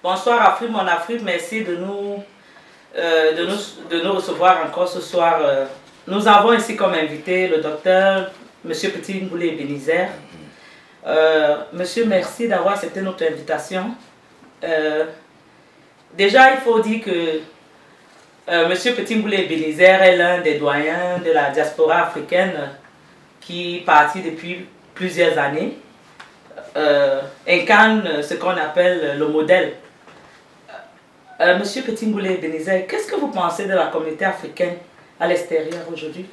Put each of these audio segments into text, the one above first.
Bonsoir Afrique, mon Afrique, merci de nous recevoir encore ce soir. Nous avons ici comme invité le docteur Monsieur Petit Ngoulé Ebenezer. Monsieur, merci d'avoir accepté notre invitation. Déjà, il faut dire que Monsieur Petit Ngoulé Ebenezer est l'un des doyens de la diaspora africaine qui, parti depuis plusieurs années, incarne ce qu'on appelle le modèle. Monsieur Petit Ngoulé Ebenezer, qu'est-ce que vous pensez de la communauté africaine à l'extérieur aujourd'hui?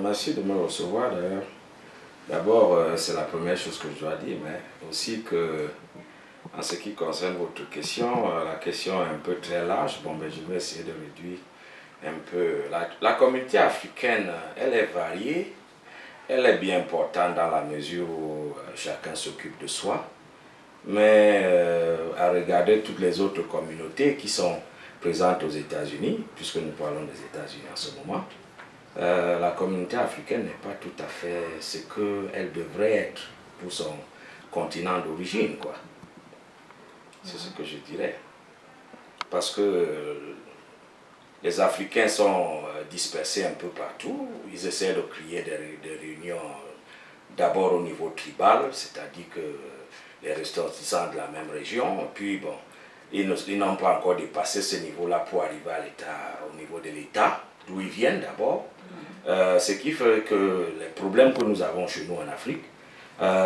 Merci de me recevoir d'ailleurs. D'abord, c'est la première chose que je dois dire, mais aussi que, en ce qui concerne votre question, la question est un peu très large. Bon, ben, je vais essayer de réduire un peu. La communauté africaine, elle est variée, elle est bien importante dans la mesure où chacun s'occupe de soi. Mais à regarder toutes les autres communautés qui sont présentes aux États-Unis, puisque nous parlons des États-Unis en ce moment, la communauté africaine n'est pas tout à fait ce qu'elle devrait être pour son continent d'origine, quoi. C'est ce que je dirais. Parce que les Africains sont dispersés un peu partout. Ils essaient de créer des réunions d'abord au niveau tribal, c'est-à-dire que les ressortissants de la même région, puis bon, ils n'ont pas encore dépassé ce niveau-là pour arriver à l'État, au niveau de l'État, d'où ils viennent d'abord. Ce qui fait que les problèmes que nous avons chez nous en Afrique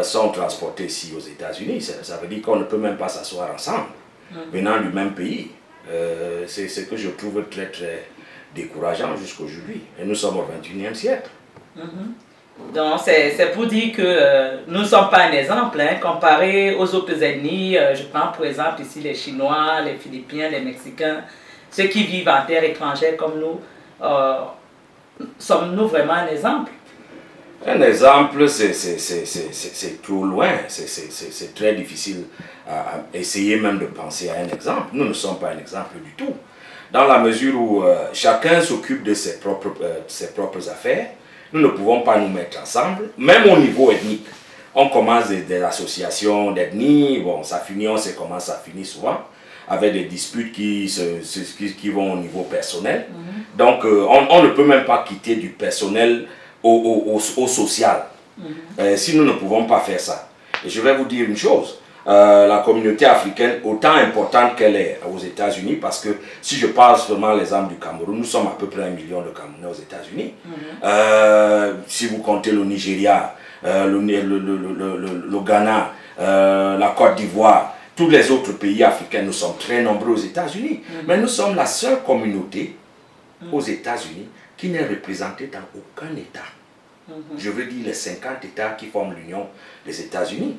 sont transportés ici aux États-Unis. Ça veut dire qu'on ne peut même pas s'asseoir ensemble, venant du même pays. C'est ce que je trouve très très décourageant jusqu'aujourd'hui. Et nous sommes au XXIe siècle. Donc c'est pour dire que nous ne sommes pas un exemple, hein, comparé aux autres ethnies. Je prends pour exemple ici les Chinois, les Philippins, les Mexicains, ceux qui vivent en terre étrangère comme nous. Sommes-nous vraiment un exemple? Un exemple, c'est trop loin, c'est très difficile à essayer même de penser à un exemple. Nous ne sommes pas un exemple du tout. Dans la mesure où chacun s'occupe de ses propres affaires, nous ne pouvons pas nous mettre ensemble, même au niveau ethnique. On commence des associations d'ethnie, bon, ça finit, on sait comment ça finit souvent, avec des disputes qui vont au niveau personnel. Donc, on ne peut même pas quitter du personnel au social. Si nous ne pouvons pas faire ça. Et je vais vous dire une chose, la communauté africaine, autant importante qu'elle est aux États-Unis, parce que si je parle seulement l'exemple du Cameroun, nous sommes à peu près 1 million de Camerounais aux États-Unis. Si vous comptez le Nigeria, le Ghana, la Côte d'Ivoire, tous les autres pays africains, nous sommes très nombreux aux États-Unis. Mais nous sommes la seule communauté aux États-Unis qui n'est représentée dans aucun État. Je veux dire les 50 États qui forment l'Union des États-Unis.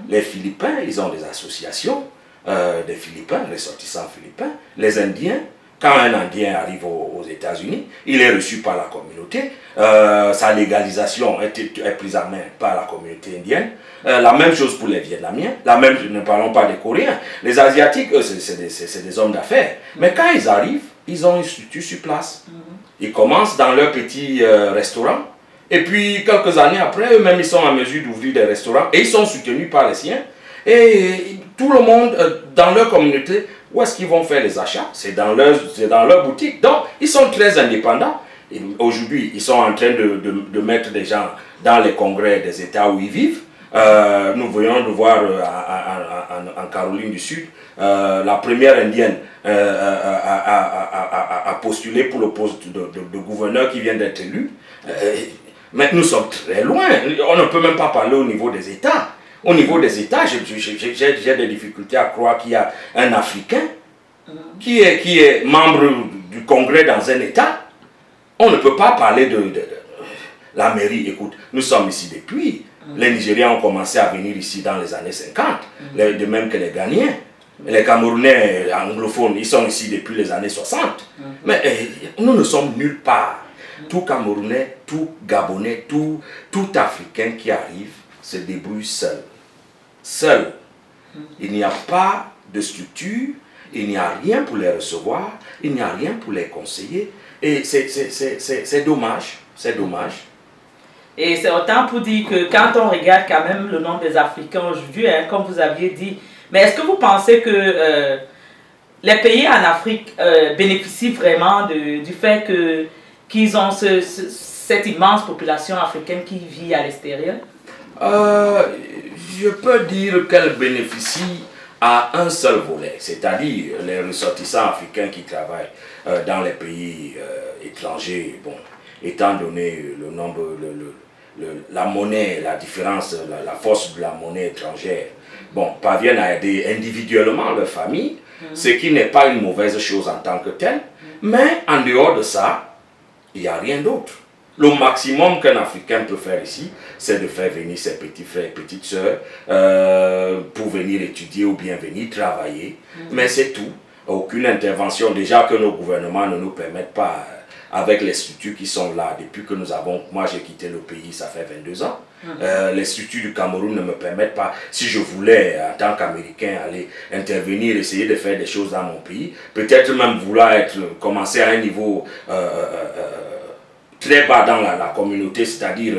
Les Philippins, ils ont des associations, des Philippins, ressortissants philippins. Les Indiens, quand un Indien arrive aux États-Unis, il est reçu par la communauté. Sa légalisation est prise en main par la communauté indienne. La même chose pour les Vietnamiens, ne parlons pas des Coréens. Les Asiatiques, eux, c'est des hommes d'affaires. Mais quand ils arrivent, ils ont une structure sur place. Ils commencent dans leur petit restaurant. Et puis, quelques années après, eux-mêmes, ils sont en mesure d'ouvrir des restaurants. Et ils sont soutenus par les siens. Et tout le monde, dans leur communauté, où est-ce qu'ils vont faire les achats? C'est dans leur boutique. Donc, ils sont très indépendants. Aujourd'hui, ils sont en train de mettre des gens dans les congrès des États où ils vivent. Nous venons de voir en Caroline du Sud, la première indienne a postulé pour le poste de gouverneur qui vient d'être élu. Mais nous sommes très loin. On ne peut même pas parler au niveau des États. Au niveau des États, j'ai des difficultés à croire qu'il y a un Africain qui est membre du Congrès dans un État. On ne peut pas parler de la mairie. Écoute, nous sommes ici depuis. Les Nigériens ont commencé à venir ici dans les années 50, de même que les Ghanéens. Les Camerounais anglophones, ils sont ici depuis les années 60. Mais nous ne sommes nulle part. Tout Camerounais, tout Gabonais, tout Africain qui arrive se débrouille seul. Seul. Il n'y a pas de structure, il n'y a rien pour les recevoir, il n'y a rien pour les conseiller. Et c'est dommage, c'est dommage. Et c'est autant pour dire que quand on regarde quand même le nombre des Africains aujourd'hui, hein, comme vous aviez dit, Mais est-ce que vous pensez que les pays en Afrique bénéficient vraiment du fait qu'ils ont cette immense population africaine qui vit à l'extérieur? Je peux dire qu'elle bénéficie à un seul volet, c'est-à-dire les ressortissants africains qui travaillent dans les pays étrangers, bon, étant donné le nombre, la monnaie, la différence, la force de la monnaie étrangère, bon, parviennent à aider individuellement leur famille, ce qui n'est pas une mauvaise chose en tant que telle, mais en dehors de ça, il n'y a rien d'autre. Le maximum qu'un Africain peut faire ici, c'est de faire venir ses petits frères et petites sœurs pour venir étudier ou bien venir travailler. Mais c'est tout. Aucune intervention. Déjà que nos gouvernements ne nous permettent pas, avec les structures qui sont là, depuis que nous avons... Moi, j'ai quitté le pays, ça fait 22 ans. Les structures du Cameroun ne me permettent pas, si je voulais, en tant qu'Américain, aller intervenir, essayer de faire des choses dans mon pays, peut-être même vouloir commencer à un niveau... très bas dans la communauté, c'est-à-dire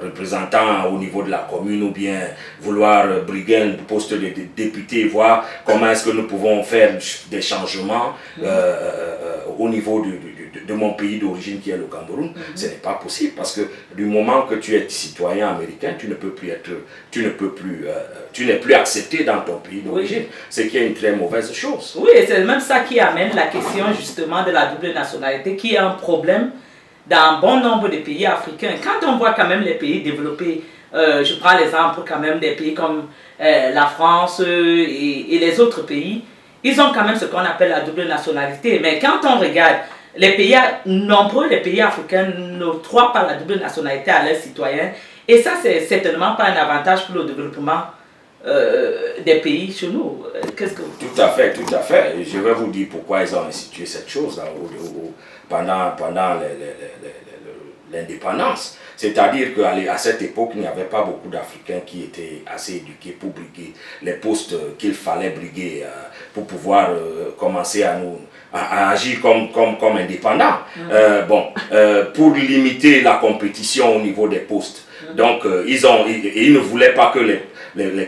représentant au niveau de la commune ou bien vouloir briguer un poste de député, voir comment est-ce que nous pouvons faire des changements au niveau de mon pays d'origine qui est le Cameroun. Ce n'est pas possible parce que du moment que tu es citoyen américain, tu ne peux plus être, tu n'es plus accepté dans ton pays d'origine, ce qui est une très mauvaise chose. Oui, et c'est même ça qui amène la question justement de la double nationalité, qui est un problème dans bon nombre de pays africains. Quand on voit quand même les pays développés, je prends l'exemple quand même des pays comme la France et les autres pays, ils ont quand même ce qu'on appelle la double nationalité. Mais quand on regarde les pays, nombreux les pays africains n'octroient pas la double nationalité à leurs citoyens. Et ça, c'est certainement pas un avantage pour le développement des pays chez nous. Qu'est-ce que vous... Tout à fait, tout à fait. Je vais vous dire pourquoi ils ont institué cette chose là, pendant l'indépendance. C'est-à-dire qu'à cette époque, il n'y avait pas beaucoup d'Africains qui étaient assez éduqués pour briguer les postes qu'il fallait briguer pour pouvoir commencer à agir comme indépendants. Pour limiter la compétition au niveau des postes. Donc, ils ne voulaient pas que les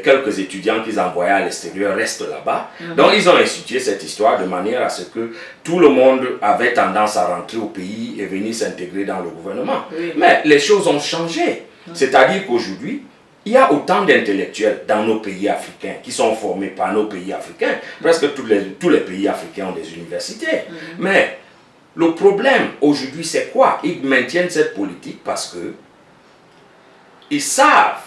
quelques étudiants qu'ils envoyaient à l'extérieur restent là-bas. Donc, ils ont institué cette histoire de manière à ce que tout le monde avait tendance à rentrer au pays et venir s'intégrer dans le gouvernement. Mais les choses ont changé. C'est-à-dire qu'aujourd'hui, il y a autant d'intellectuels dans nos pays africains qui sont formés par nos pays africains. Presque tous les pays africains ont des universités. Mais le problème aujourd'hui, c'est quoi? Ils maintiennent cette politique parce que ils savent,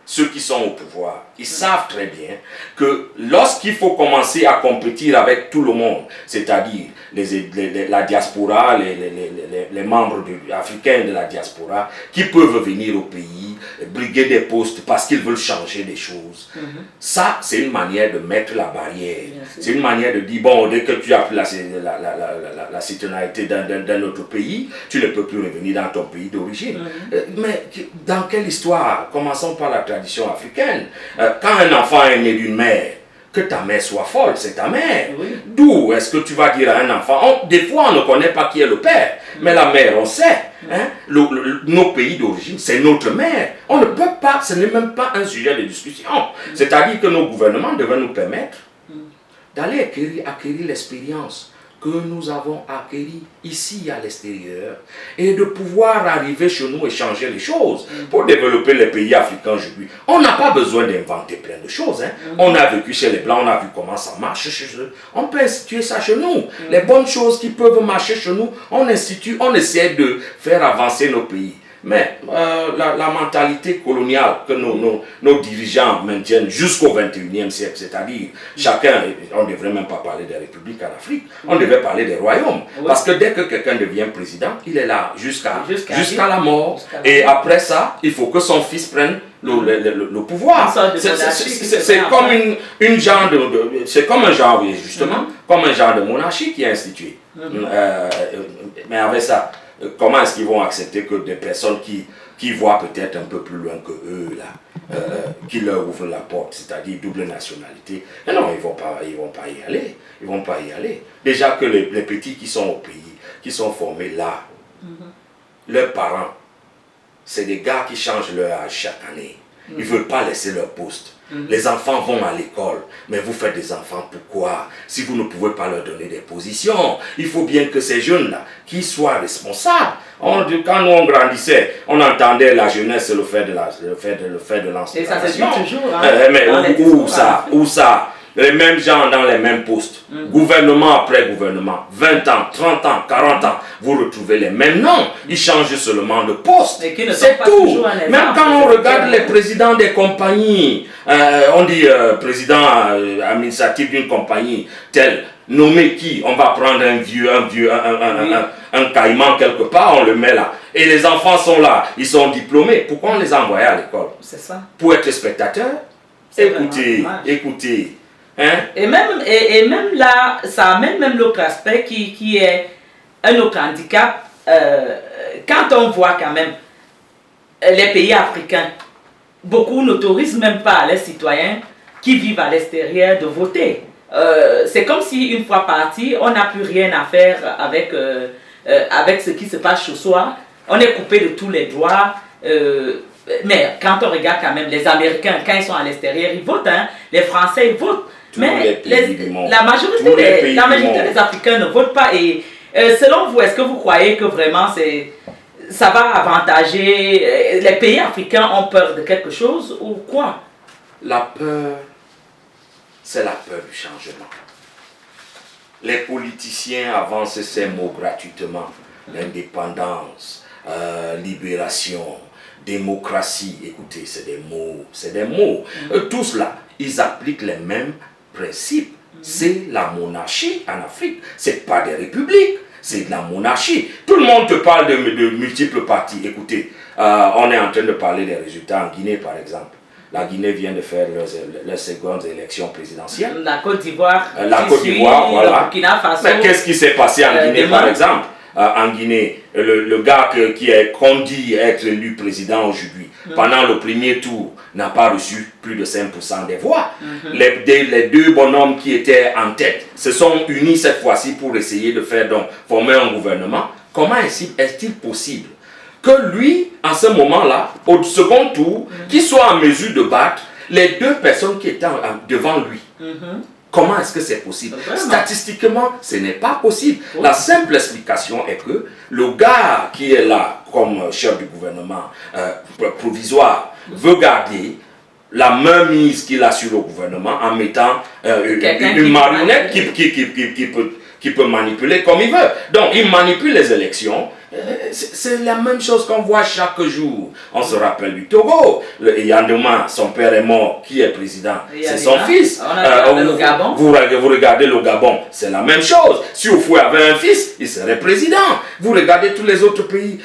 ceux qui sont au pouvoir, ils savent très bien que lorsqu'il faut commencer à compétir avec tout le monde, c'est-à-dire la diaspora, les membres africains de la diaspora, qui peuvent venir au pays, briguer des postes parce qu'ils veulent changer des choses, ça, c'est une manière de mettre la barrière. C'est une manière de dire, bon, dès que tu as pris la citoyenneté d'un autre pays, tu ne peux plus revenir dans ton pays d'origine. Mais dans quelle histoire? Commençons par la tradition africaine. Quand un enfant est né d'une mère, que ta mère soit folle, c'est ta mère. D'où est-ce que tu vas dire à un enfant, des fois on ne connaît pas qui est le père, mais la mère on sait. Nos pays d'origine, c'est notre mère. On ne peut pas, ce n'est même pas un sujet de discussion. C'est-à-dire que nos gouvernements devraient nous permettre d'aller acquérir l'expérience que nous avons acquis ici à l'extérieur et de pouvoir arriver chez nous et changer les choses pour développer les pays africains aujourd'hui. On n'a pas besoin d'inventer plein de choses. On a vécu chez les Blancs, on a vu comment ça marche chez eux. On peut instituer ça chez nous. Les bonnes choses qui peuvent marcher chez nous, on institue, on essaie de faire avancer nos pays. Mais la mentalité coloniale que nos dirigeants maintiennent jusqu'au 21e siècle, c'est-à-dire chacun, on ne devrait même pas parler des républiques en Afrique, on devrait parler des royaumes. Parce que dès que quelqu'un devient président, il est là jusqu'à la mort. Et après ça, il faut que son fils prenne le pouvoir. C'est comme c'est comme un genre, justement, comme un genre de monarchie qui est institué. Mais avec ça, comment est-ce qu'ils vont accepter que des personnes qui voient peut-être un peu plus loin que eux, là, qui leur ouvrent la porte, c'est-à-dire double nationalité? Et non, ils ne vont pas y aller. Ils vont pas y aller. Déjà que les petits qui sont au pays, qui sont formés là, leurs parents, c'est des gars qui changent leur âge chaque année. Ils ne veulent pas laisser leur poste. Les enfants vont à l'école, mais vous faites des enfants pourquoi? Si vous ne pouvez pas leur donner des positions, il faut bien que ces jeunes-là, qui soient responsables. Quand nous on grandissait, on entendait la jeunesse le faire de l'enseignement. Et ça se dit toujours. Hein, mais où ça? Les mêmes gens dans les mêmes postes, gouvernement après gouvernement, 20 ans, 30 ans, 40 ans, vous retrouvez les mêmes noms, ils changent seulement de poste, c'est tout. Même quand on regarde les présidents des compagnies, on dit président administratif d'une compagnie telle, nommé qui, on va prendre un caïman quelque part, on le met là. Et les enfants sont là, ils sont diplômés. Pourquoi on les a envoyés à l'école? C'est ça. Pour être spectateurs? Écoutez. Hein? Et même là, ça amène même l'autre aspect qui est un autre handicap. Quand on voit quand même les pays africains, beaucoup n'autorisent même pas les citoyens qui vivent à l'extérieur de voter. C'est comme si une fois parti, on n'a plus rien à faire avec ce qui se passe chez soi. On est coupé de tous les droits. Mais quand on regarde quand même les Américains, quand ils sont à l'extérieur, ils votent. Hein. Les Français, ils votent. Mais la majorité des Africains ne votent pas. Et selon vous, est-ce que vous croyez que vraiment ça va avantager les pays africains ont peur de quelque chose ou quoi? La peur, c'est la peur du changement. Les politiciens avancent ces mots gratuitement. L'indépendance, libération, démocratie. Écoutez, c'est des mots. Tout cela, ils appliquent les mêmes principes. C'est la monarchie en Afrique. C'est pas des républiques. C'est de la monarchie. Tout le monde te parle de multiples partis. Écoutez, on est en train de parler des résultats en Guinée, par exemple. La Guinée vient de faire leurs secondes élections présidentielles. La Côte d'Ivoire. Voilà. Burkina Faso. Mais qu'est-ce qui s'est passé en Guinée, par exemple? En Guinée, le gars qu'on dit être élu président aujourd'hui, pendant le premier tour, n'a pas reçu plus de 5% des voix. Les deux bonhommes qui étaient en tête se sont unis cette fois-ci pour essayer de former un gouvernement. Comment est-il possible que lui, en ce moment-là, au second tour, qu'il soit en mesure de battre les deux personnes qui étaient devant lui? Comment est-ce que c'est possible? Statistiquement, ce n'est pas possible. La simple explication est que le gars qui est là comme chef du gouvernement provisoire veut garder la mainmise qu'il a sur le gouvernement en mettant une marionnette qui peut manipuler comme il veut. Donc, il manipule les élections. C'est la même chose qu'on voit chaque jour. On se rappelle du Togo. Yandema, son père est mort. Qui est président? C'est son fils. Vous regardez le Gabon. C'est la même chose. Si Oufoué avait un fils, il serait président. Vous regardez tous les autres pays.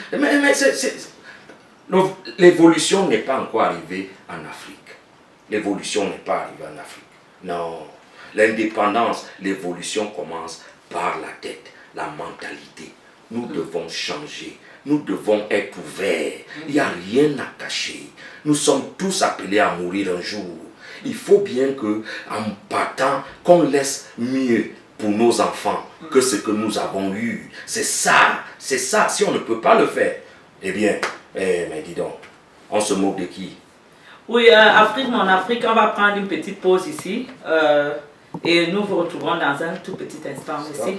L'évolution n'est pas encore arrivée en Afrique. L'évolution n'est pas arrivée en Afrique. Non. L'indépendance, l'évolution commence par la tête, la mentalité. Nous devons changer. Nous devons être ouverts. Il n'y a rien à cacher. Nous sommes tous appelés à mourir un jour. Il faut bien que, en partant, qu'on laisse mieux pour nos enfants que ce que nous avons eu. C'est ça. Si on ne peut pas le faire, eh bien, mais dis donc, on se moque de qui? Oui, mon Afrique, on va prendre une petite pause ici. Et nous vous retrouverons dans un tout petit instant. Merci.